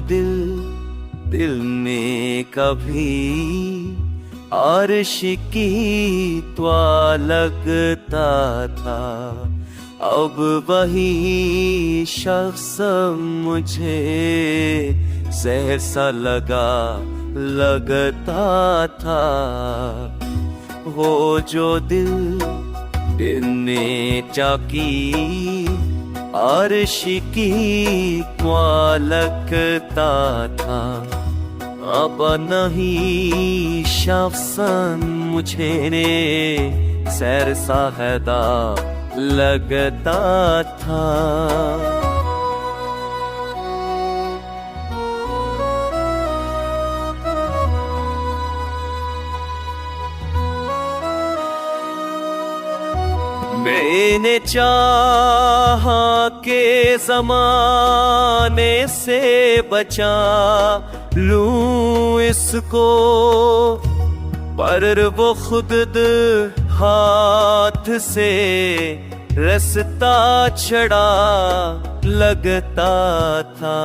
दिल दिल में कभी अर्श की त्वा लगता था, अब वही शख्स मुझे जहर सा लगता था। वो जो दिल ने चाकी अर्श की त्वा लगता था, अब नहीं शख्सन मुझे ने सैर साहदा लगता था। मैंने चाहा के ज़माने से बचा लूं इसको, पर वो खुद हाथ से रास्ता छड़ा लगता था।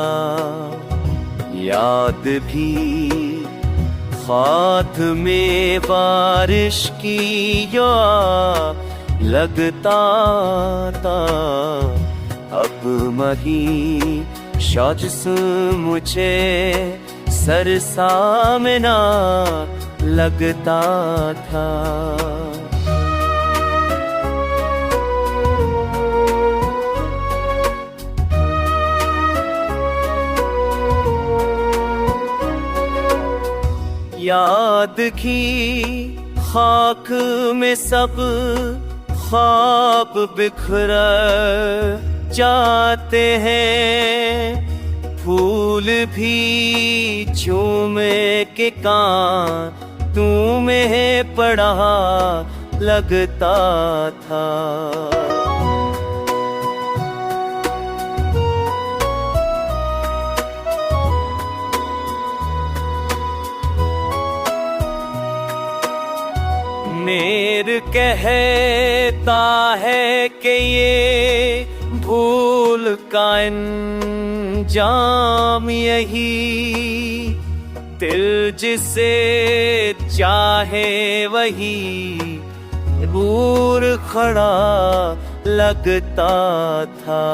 याद भी खाद में बारिश की या लगता था, अब मही शाजिश मुझे सर सामना लगता था। याद की खाक में सब ख्वाब बिखर जाते हैं, फूल भी झूमे के कान तुम्हें पड़ा लगता था। नेर कहता है कि ये भूल का अंजाम यही, दिल जिसे चाहे वही दूर खड़ा लगता था।